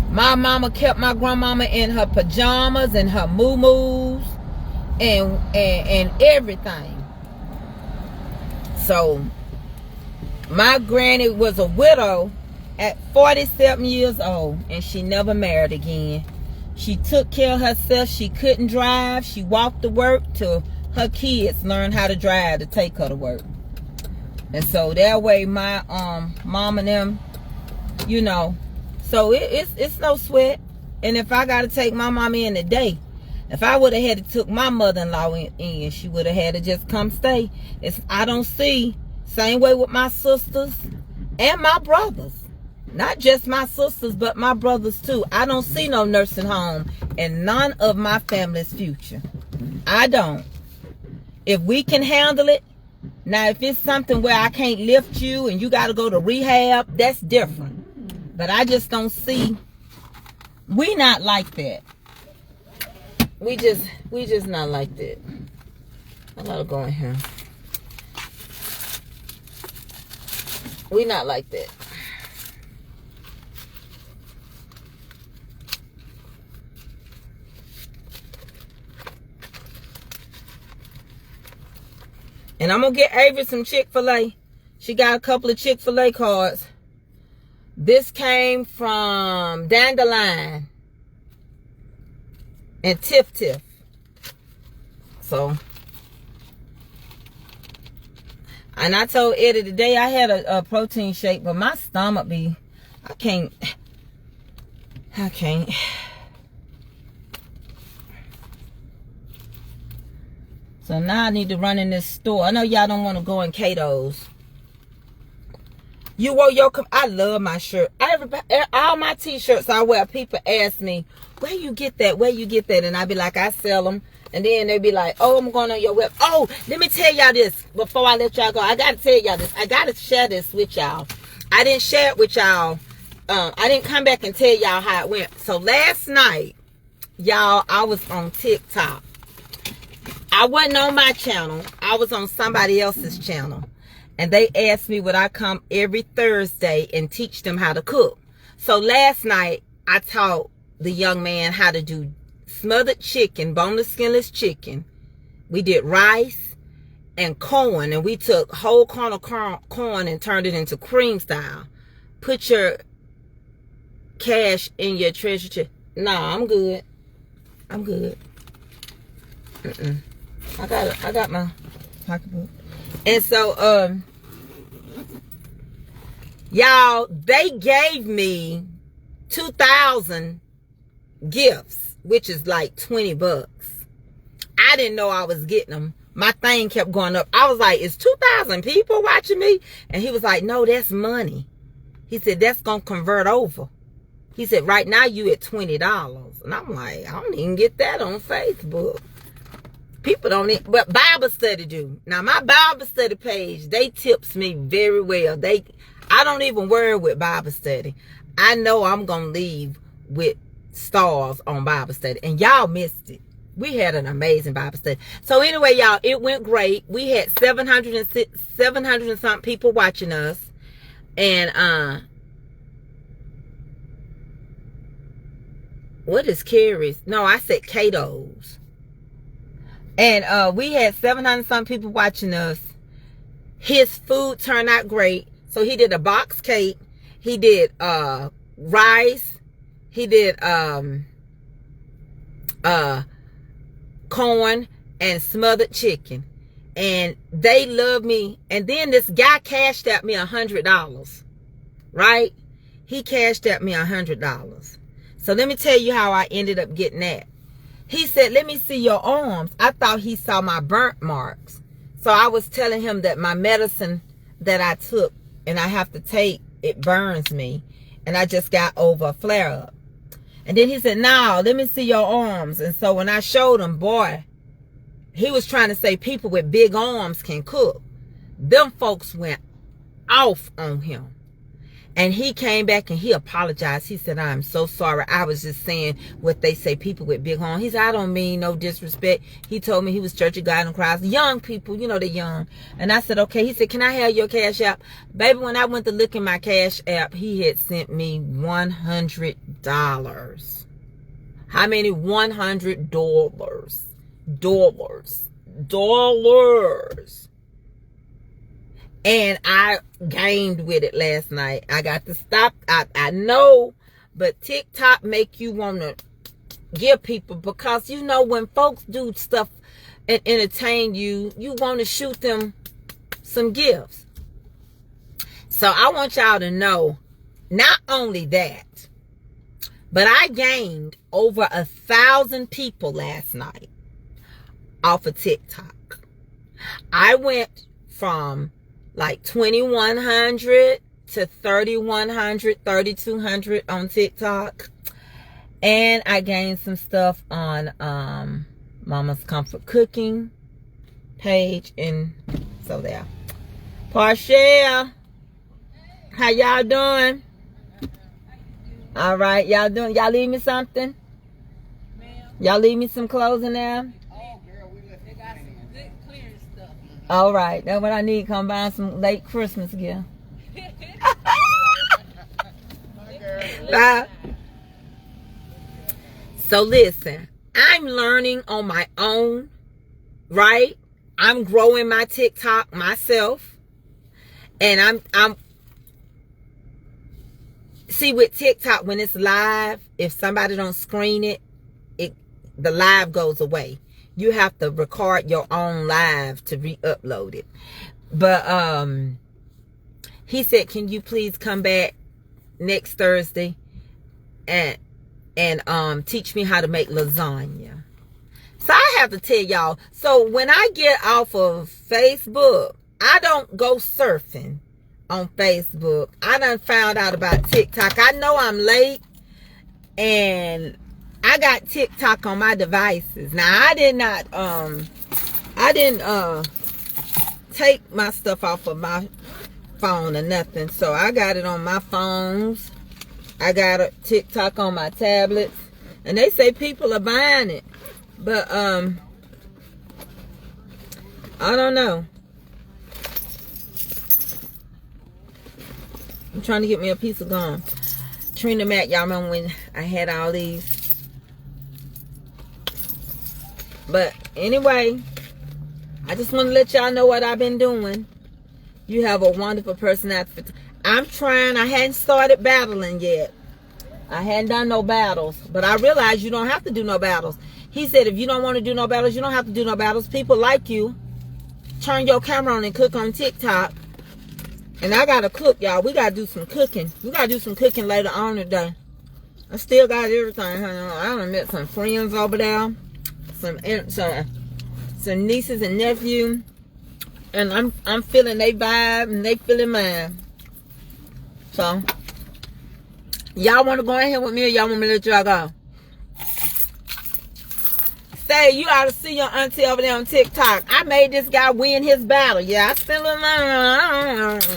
My mama kept my grandmama in her pajamas and her moo-moos and everything. So, my granny was a widow at 47 years old, and she never married again. She took care of herself. She couldn't drive. She walked to work till her kids learned how to drive to take her to work. And so that way my mom and them you know. So it's no sweat. And if I gotta take my mama in today, if I would have had to took my mother-in-law in, she would have had to just come stay. I don't see, same way with my sisters and my brothers. Not just my sisters, but my brothers too. I don't see no nursing home in none of my family's future. I don't. If we can handle it, now if it's something where I can't lift you and you got to go to rehab, that's different. But I just don't see, we not like that. We just not like that. I gotta go in here. We not like that. And I'm gonna get Avery some Chick-fil-A. She got a couple of Chick-fil-A cards. This came from Dandelion and Tiff Tiff. So, and I told Eddie today I had a protein shake, but my stomach I can't. So now I need to run in this store. I know y'all don't want to go in Cato's. You wore your, I love my shirt. All my t-shirts I wear, people ask me, where you get that? Where you get that? And I be like, I sell them. And then they be like, oh, I'm going on your web. Oh, let me tell y'all this before I let y'all go. I got to tell y'all this. I got to share this with y'all. I didn't share it with y'all. I didn't come back and tell y'all how it went. So last night, y'all, I was on TikTok. I wasn't on my channel. I was on somebody else's channel. And they asked me would I come every Thursday and teach them how to cook. So last night, I taught the young man how to do smothered chicken, boneless, skinless chicken. We did rice and corn. And we took whole corn of corn and turned it into cream style. Put your cash in your treasure chest. Nah, I'm good. I'm good. I got my pocketbook. And so, y'all, they gave me 2,000 gifts, which is like 20 bucks. I didn't know I was getting them. My thing kept going up. I was like, is 2,000 people watching me? And he was like, no, that's money. He said, that's going to convert over. He said, right now you at $20. And I'm like, I don't even get that on Facebook. People don't need, but Bible study do. Now my Bible study page, they tips me very well. I don't even worry with Bible study. I know I'm going to leave with stars on Bible study. And y'all missed it. We had an amazing Bible study. So anyway, y'all, it went great. We had 700 and something people watching us. And, what is Carrie's? No, I said Cato's. And we had 700 some people watching us. His food turned out great. So he did a box cake. He did rice. He did corn and smothered chicken. And they love me. And then this guy cashed out me $100. Right? He cashed out me $100. So let me tell you how I ended up getting that. He said, let me see your arms. I thought he saw my burnt marks. So I was telling him that my medicine that I took and I have to take, it burns me. And I just got over a flare-up. And then he said, no, let me see your arms. And so when I showed him, boy, he was trying to say people with big arms can cook. Them folks went off on him. And he came back and he apologized. He said, I'm so sorry. I was just saying what they say, people with big arms. He said, I don't mean no disrespect. He told me he was Church of God in Christ. Young people, you know, they're young. And I said, okay. He said, can I have your cash app? Baby, when I went to look in my cash app, he had sent me $100. How many? $100. Dollars. And I gamed with it last night. I got to stop. I know, but TikTok make you want to give people, because you know when folks do stuff and entertain you, you want to shoot them some gifts. So I want y'all to know, Not only that, but I gained over 1,000 people last night off of TikTok. I went from like 2,100 to 3,100, 3,200 on TikTok. And I gained some stuff on Mama's Comfort Cooking page. And so there. Pasha, how y'all doing? All right, y'all doing? Y'all leave me something? Y'all leave me some clothes in there? Oh, girl, we got some good clearance stuff. All right, that's what I need. Come buy some late Christmas gear. Bye. So listen, I'm learning on my own, right? I'm growing my TikTok myself. And I'm see, with TikTok, when it's live, if somebody don't screen it, the live goes away. You have to record your own live to re-upload it. But he said, can you please come back next Thursday and teach me how to make lasagna? So I have to tell y'all, so when I get off of Facebook, I don't go surfing on Facebook. I done found out about TikTok. I know I'm late, and I got TikTok on my devices. Now I didn't take my stuff off of my phone or nothing. So I got it on my phones. I got a TikTok on my tablets, and they say people are buying it, but I don't know. I'm trying to get me a piece of gum. Trina Mac, y'all remember when I had all these? But anyway, I just want to let y'all know what I've been doing. You have a wonderful personality. I'm trying. I hadn't started battling yet. I hadn't done no battles. But I realized you don't have to do no battles. He said if you don't want to do no battles, you don't have to do no battles. People like you. Turn your camera on and cook on TikTok. And I got to cook, y'all. We got to do some cooking. We got to do some cooking later on today. I still got everything. I done met some friends over there. Some nieces and nephews. And I'm feeling they vibe and they feeling mine. So, y'all want to go in here with me or y'all want me to let y'all go? Say, you ought to see your auntie over there on TikTok. I made this guy win his battle. Yeah, I spent a little money.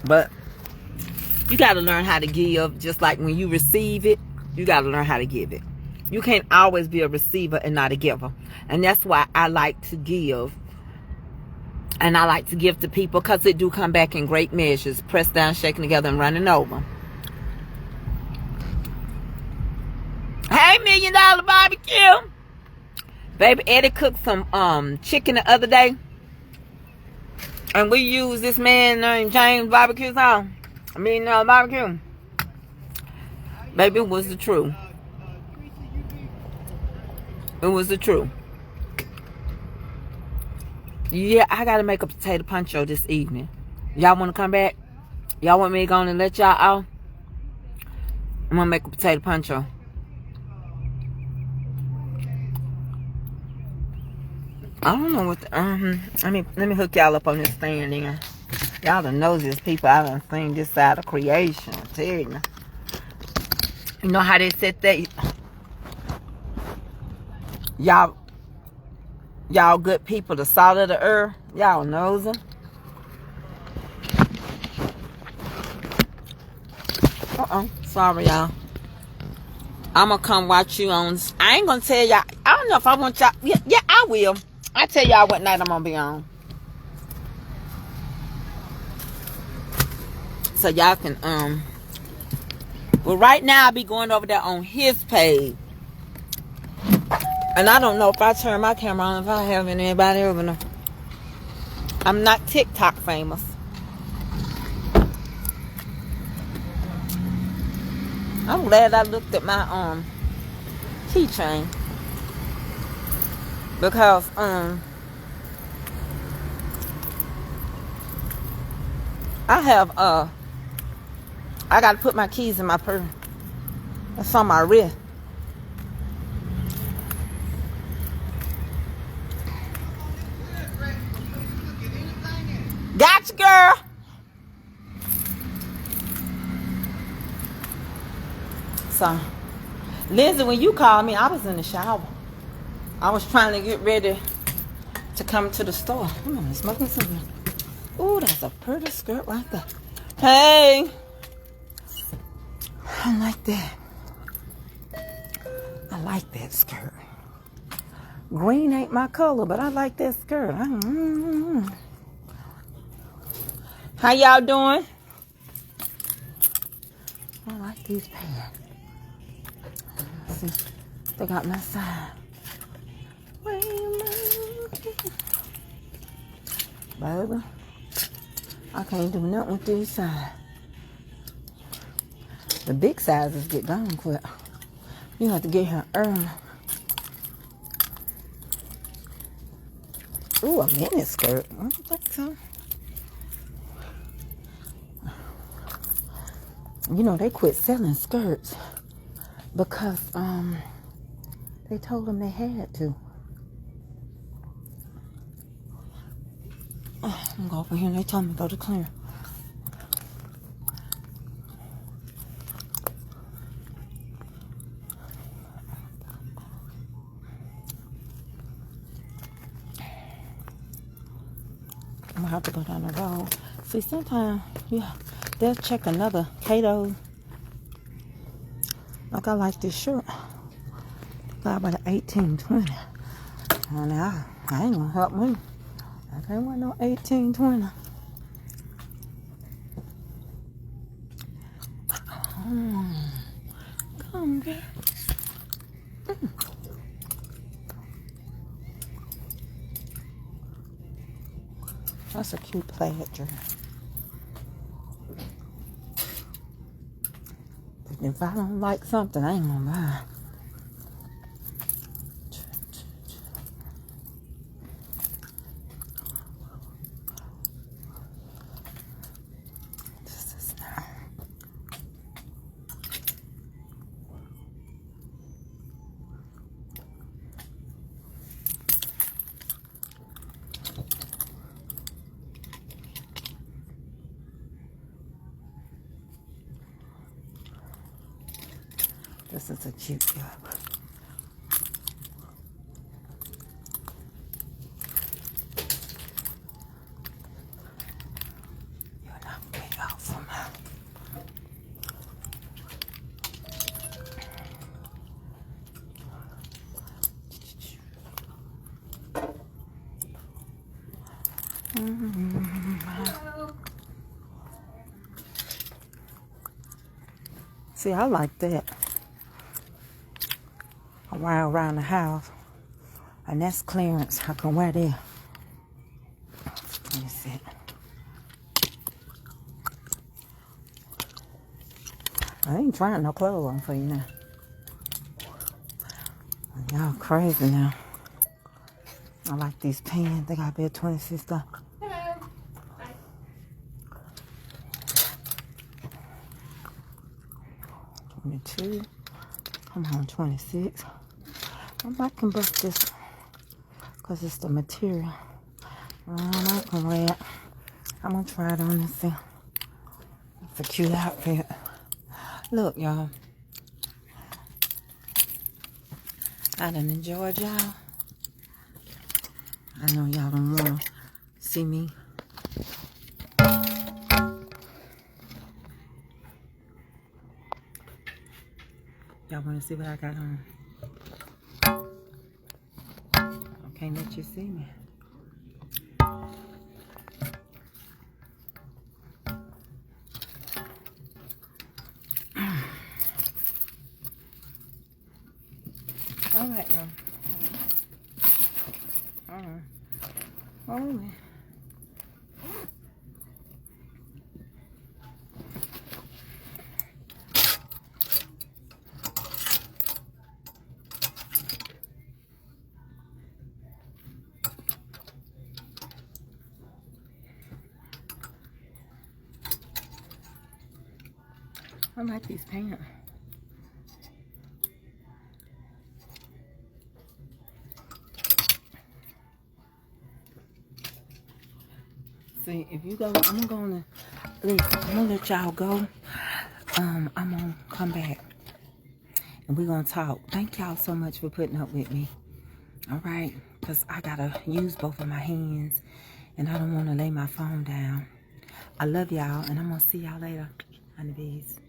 But you got to learn how to give. Just like when you receive it, you got to learn how to give it. You can't always be a receiver and not a giver. And that's why I like to give. And I like to give to people because it do come back in great measures. Pressed down, shaking together, and running over. Hey, $1 Million Barbecue. Baby Eddie cooked some chicken the other day. And we used this man named James Barbecue's house. $1 Million Barbecue. Baby, it was the truth. It was the truth. Yeah, I gotta make a potato poncho this evening. Y'all wanna come back? Y'all want me to go on and let y'all out? I'm gonna make a potato poncho. I don't know what the, let me hook y'all up on this stand then. Y'all the nosiest people I done seen this side of creation. I tell you. You know how they said that? Y'all good people, the salt of the earth. Y'all knows them. Sorry, y'all. I'm gonna come watch you on. I ain't gonna tell y'all. I don't know if I want y'all. Yeah, I will. I tell y'all what night I'm gonna be on. So y'all can well, right now I'll be going over there on his page. And I don't know if I turn my camera on, if I have anybody over there. I'm not TikTok famous. I'm glad I looked at my keychain. Because I have I gotta put my keys in my purse. That's on my wrist. Gotcha, girl. So, Lindsay, when you called me, I was in the shower. I was trying to get ready to come to the store. I'm gonna smoking something. Ooh, that's a pretty skirt right there. Hey, I like that. I like that skirt. Green ain't my color, but I like that skirt. How y'all doing? I like these pants. Let's see. They got my side. Baby, I can't do nothing with these sides. The big sizes get gone quick. You have to get here early. Ooh, a mini skirt. I don't think so. You know, they quit selling skirts because they told them they had to. Oh, I'm gonna go over here and they told me to go to clear. I'm gonna have to go down the road. See, sometimes, yeah, they'll check another Kato. Like I like this shirt. Got about an 1820. And I ain't gonna help me. I can't want no 1820. Come, girl. That's a cute plaid dress. But if I don't like something, I ain't gonna buy it. This is now. This is a cute girl. You're not big out for me. See, I like that. I wear around the house, and that's clearance. I can wear that. Let me see. I ain't trying no clothes on for you now. Y'all crazy now. I like these pants. They got to be $26. Hello. 22. Come on, 26. I can bust this because it's the material. I can wear it. I'm going to try it on and see. It's a cute outfit. Look, y'all. I done enjoyed y'all. I know y'all don't want to see me. Y'all want to see what I got on? I can't let you see me. All right, y'all. All right. All right. I like these pants. See, if you go, I'm gonna let y'all go. I'm gonna come back and we're gonna talk. Thank y'all so much for putting up with me. All right, because I gotta use both of my hands and I don't want to lay my phone down. I love y'all, and I'm gonna see y'all later, honeybees.